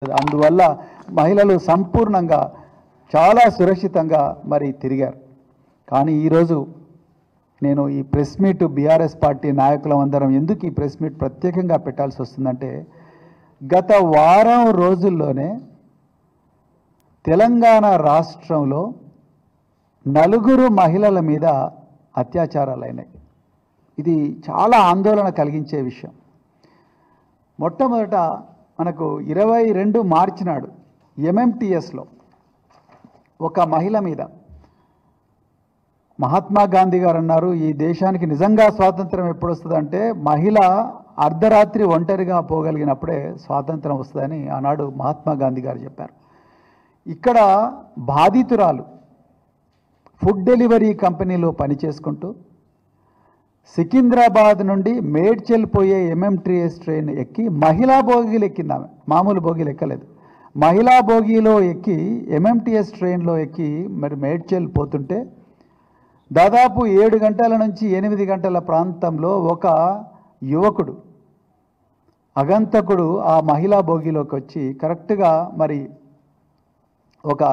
అందువల్ల మహిళలు సంపూర్ణంగా చాలా సురక్షితంగా మరి తిరిగారు. కానీ ఈరోజు నేను ఈ ప్రెస్ మీట్ బీఆర్ఎస్ పార్టీ నాయకులందరం ఎందుకు ఈ ప్రెస్ మీట్ ప్రత్యేకంగా పెట్టాల్సి వస్తుందంటే, గత వారం రోజుల్లోనే తెలంగాణ రాష్ట్రంలో 4 మహిళల మీద అత్యాచారాలైనాయి. ఇది చాలా ఆందోళన కలిగించే విషయం. మొట్టమొదట మనకు 22 మార్చి నాడు ఎంఎంటీఎస్లో ఒక మహిళ మీద మహాత్మా గాంధీ గారు అన్నారు, ఈ దేశానికి నిజంగా స్వాతంత్రం ఎప్పుడు వస్తుందంటే మహిళ అర్ధరాత్రి ఒంటరిగా పోగలిగినప్పుడే స్వాతంత్రం వస్తుందని ఆనాడు మహాత్మా గాంధీ గారు చెప్పారు. ఇక్కడ బాధితురాలు ఫుడ్ డెలివరీ కంపెనీలో పనిచేసుకుంటూ సికింద్రాబాద్ నుండి మేడ్చల్ పోయే ఎంఎంటీఎస్ ట్రైన్ ఎక్కి మహిళా బోగీలు ఎక్కింది. ఆమె మామూలు బోగీలు ఎక్కలేదు, మహిళా బోగీలో ఎక్కి ఎంఎంటీఎస్ ట్రైన్లో ఎక్కి మరి మేడ్చల్ పోతుంటే దాదాపు 7 గంటల నుంచి 8 గంటల ప్రాంతంలో ఒక యువకుడు అగంతకుడు ఆ మహిళా బోగీలోకి వచ్చి కరెక్ట్గా మరి ఒక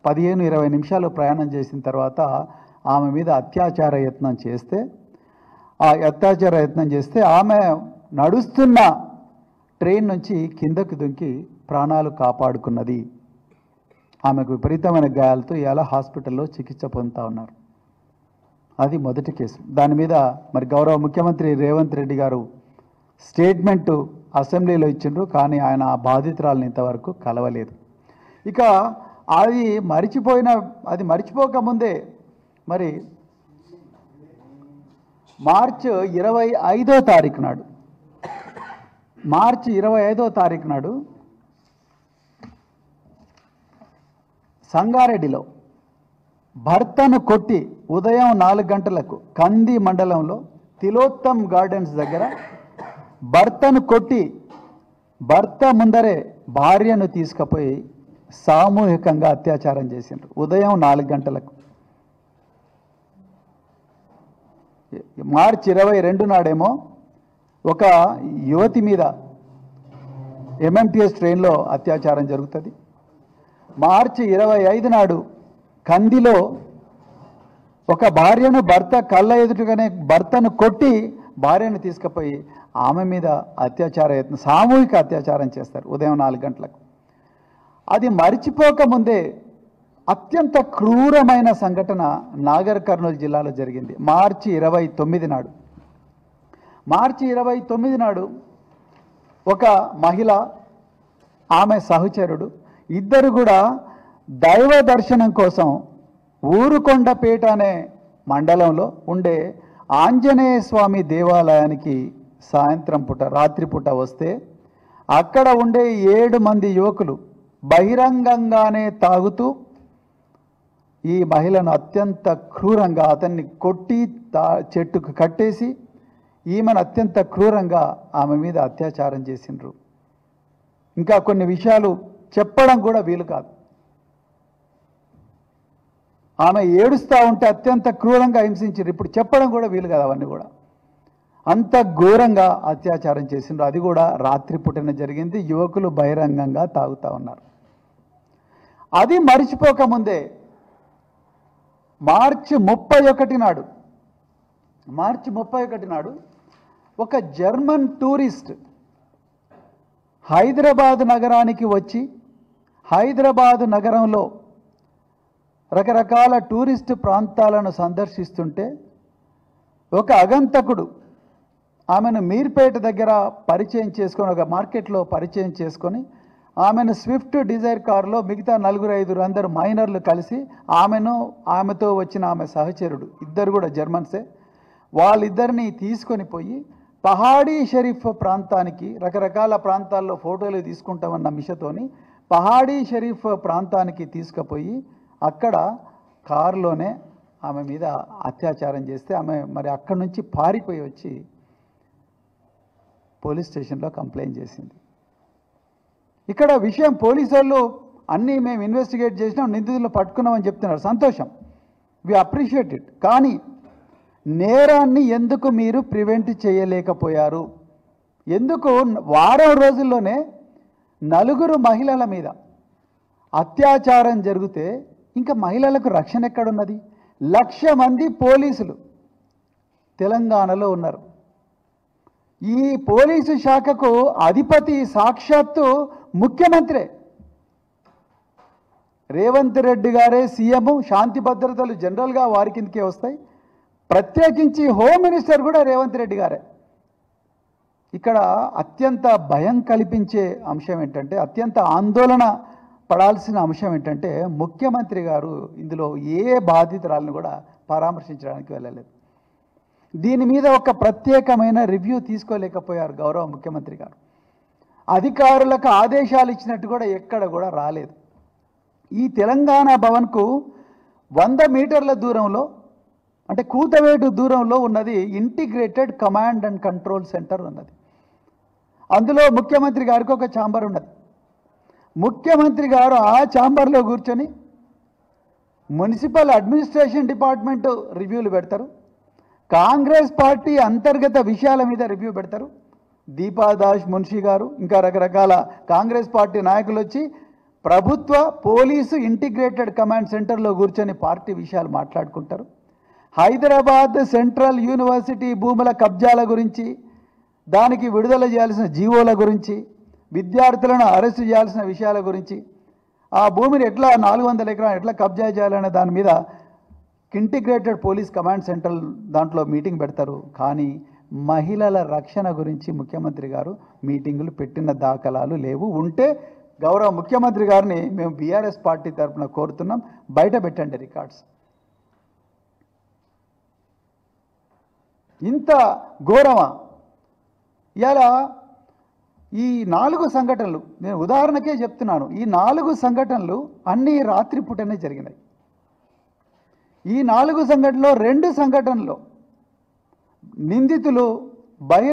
15-20 నిమిషాలు ప్రయాణం చేసిన తర్వాత ఆమె మీద అత్యాచార యత్నం చేస్తే ఆమె నడుస్తున్న ట్రైన్ నుంచి కిందకు దుంకి ప్రాణాలు కాపాడుకున్నది. ఆమెకు విపరీతమైన గాయాలతో ఇలా హాస్పిటల్లో చికిత్స పొందుతూ ఉన్నారు. అది మొదటి కేసు. దాని మీద మరి గౌరవ ముఖ్యమంత్రి రేవంత్ రెడ్డి గారు స్టేట్మెంటు అసెంబ్లీలో ఇచ్చిండ్రు, కానీ ఆయన ఆ బాధితురాలను ఇంతవరకు కలవలేదు. ఇక అది మరిచిపోకముందే మరి మార్చి 25వ తారీఖు నాడు సంగారెడ్డిలో భర్తను కొట్టి ఉదయం 4 గంటలకు కంది మండలంలో తిలోత్తమ్ గార్డెన్స్ దగ్గర భర్తను కొట్టి భర్త ముందరే భార్యను తీసుకుపోయి సామూహికంగా అత్యాచారం చేసిండ్రు ఉదయం 4 గంటలకు. మార్చి 22 నాడేమో ఒక యువతి మీద ఎంఎంటీఎస్ ట్రైన్లో అత్యాచారం జరుగుతుంది. మార్చి 25 నాడు కందిలో ఒక భార్యను భర్త కళ్ళ ఎదుటగానే భర్తను కొట్టి భార్యను తీసుకుపోయి ఆమె మీద సామూహిక అత్యాచారం చేస్తారు ఉదయం 4 గంటలకు. అది మరిచిపోకముందే అత్యంత క్రూరమైన సంఘటన నాగర్ కర్నూలు జిల్లాలో జరిగింది. మార్చి 29 నాడు ఒక మహిళ ఆమె సహచరుడు ఇద్దరు కూడా దైవ దర్శనం కోసం ఊరుకొండపేట అనే మండలంలో ఉండే ఆంజనేయ స్వామి దేవాలయానికి రాత్రిపూట వస్తే అక్కడ ఉండే 7 మంది యువకులు బహిరంగంగానే తాగుతూ ఈ మహిళను అత్యంత క్రూరంగా అతన్ని కొట్టి చెట్టుకు కట్టేసి ఈమెను అత్యంత క్రూరంగా ఆమె మీద అత్యాచారం చేసిండ్రు. ఇంకా కొన్ని విషయాలు చెప్పడం కూడా వీలు కాదు. ఆమె ఏడుస్తూ ఉంటే అత్యంత క్రూరంగా హింసించారు. ఇప్పుడు చెప్పడం కూడా వీలు కాదు. అవన్నీ కూడా అంత ఘోరంగా అత్యాచారం చేసిండ్రు. అది కూడా రాత్రిపూటన జరిగింది. యువకులు బహిరంగంగా తాగుతూ ఉన్నారు. అది మరిచిపోకముందే మార్చి 31 నాడు ఒక జర్మన్ టూరిస్ట్ హైదరాబాద్ నగరానికి వచ్చి హైదరాబాద్ నగరంలో రకరకాల టూరిస్ట్ ప్రాంతాలను సందర్శిస్తుంటే ఒక అగంతకుడు ఆమెను మీర్పేట దగ్గర పరిచయం చేసుకొని ఒక మార్కెట్లో పరిచయం చేసుకొని ఆమెను స్విఫ్ట్ డిజైర్ కారులో మిగతా 4-5 అందరు మైనర్లు కలిసి ఆమెతో వచ్చిన ఆమె సహచరుడు ఇద్దరు కూడా జర్మన్సే, వాళ్ళిద్దరిని తీసుకొని పోయి పహాడీ షరీఫ్ ప్రాంతానికి రకరకాల ప్రాంతాల్లో ఫోటోలు తీసుకుంటామన్న మిషతోని పహాడీ షరీఫ్ ప్రాంతానికి తీసుకుపోయి అక్కడ కారులోనే ఆమె మీద అత్యాచారం చేస్తే ఆమె మరి అక్కడి నుంచి పారిపోయి వచ్చి పోలీస్ స్టేషన్లో కంప్లైంట్ చేసింది. ఇక్కడ విషయం పోలీసు వాళ్ళు అన్నీ మేము ఇన్వెస్టిగేట్ చేసినాం, నిందితులను పట్టుకున్నామని చెప్తున్నారు. సంతోషం, వి అప్రిషియేట్ ఇట్. కానీ నేరాన్ని ఎందుకు మీరు ప్రివెంట్ చేయలేకపోయారు? ఎందుకు వారం రోజుల్లోనే నలుగురు మహిళల మీద అత్యాచారం జరిగితే ఇంకా మహిళలకు రక్షణ ఎక్కడున్నది? 1,00,000 మంది పోలీసులు తెలంగాణలో ఉన్నారు. ఈ పోలీసు శాఖకు అధిపతి సాక్షాత్తు ముఖ్యమంత్రే. రేవంత్ రెడ్డి గారే సీఎం, శాంతి భద్రతలు జనరల్గా వారి కిందకే వస్తాయి. ప్రత్యేకించి హోమ్ మినిస్టర్ కూడా రేవంత్ రెడ్డి గారే. ఇక్కడ అత్యంత భయం కల్పించే అంశం ఏంటంటే, అత్యంత ఆందోళన పడాల్సిన అంశం ఏంటంటే, ముఖ్యమంత్రి గారు ఇందులో ఏ బాధితురాలను కూడా పరామర్శించడానికి వెళ్ళలేదు. దీని మీద ఒక ప్రత్యేకమైన రివ్యూ తీసుకోలేకపోయారు గౌరవ ముఖ్యమంత్రి గారు. అధికారులకు ఆదేశాలు ఇచ్చినట్టు కూడా ఎక్కడ కూడా రాలేదు. ఈ తెలంగాణ భవన్కు 100 మీటర్ల దూరంలో, అంటే కూతవేటు దూరంలో ఉన్నది integrated command and control centre ఉన్నది. అందులో ముఖ్యమంత్రి గారికి ఒక ఛాంబర్ ఉన్నది. ముఖ్యమంత్రి గారు ఆ ఛాంబర్లో కూర్చొని మున్సిపల్ అడ్మినిస్ట్రేషన్ డిపార్ట్మెంట్ రివ్యూలు పెడతారు, కాంగ్రెస్ పార్టీ అంతర్గత విషయాల మీద రివ్యూ పెడతారు. దీపాదాస్ మున్షి గారు ఇంకా రకరకాల కాంగ్రెస్ పార్టీ నాయకులు వచ్చి ప్రభుత్వ పోలీసు ఇంటిగ్రేటెడ్ కమాండ్ సెంటర్లో కూర్చొని పార్టీ విషయాలు మాట్లాడుకుంటారు. హైదరాబాద్ సెంట్రల్ యూనివర్సిటీ భూముల కబ్జాల గురించి, దానికి విడుదల చేయాల్సిన జీవోల గురించి, విద్యార్థులను అరెస్టు చేయాల్సిన విషయాల గురించి, ఆ భూమిని ఎట్లా 400 ఎకరాలు ఎట్లా కబ్జా చేయాలనే దాని మీద ఇంటిగ్రేటెడ్ పోలీస్ కమాండ్ సెంటర్ దాంట్లో మీటింగ్ పెడతారు. కానీ మహిళల రక్షణ గురించి ముఖ్యమంత్రి గారు మీటింగులు పెట్టిన దాఖలాలు లేవు. ఉంటే గౌరవ ముఖ్యమంత్రి గారిని మేము బీఆర్ఎస్ పార్టీ తరఫున కోరుతున్నాం, బయట పెట్టండి రికార్డ్స్. ఇంత ఘోరమా? ఇలా ఈ 4 సంఘటనలు నేను ఉదాహరణకే చెప్తున్నాను. ఈ 4 సంఘటనలు అన్నీ రాత్రిపూటనే జరిగినాయి. ఈ 4 సంఘటనలో 2 సంఘటనలో నిందితులు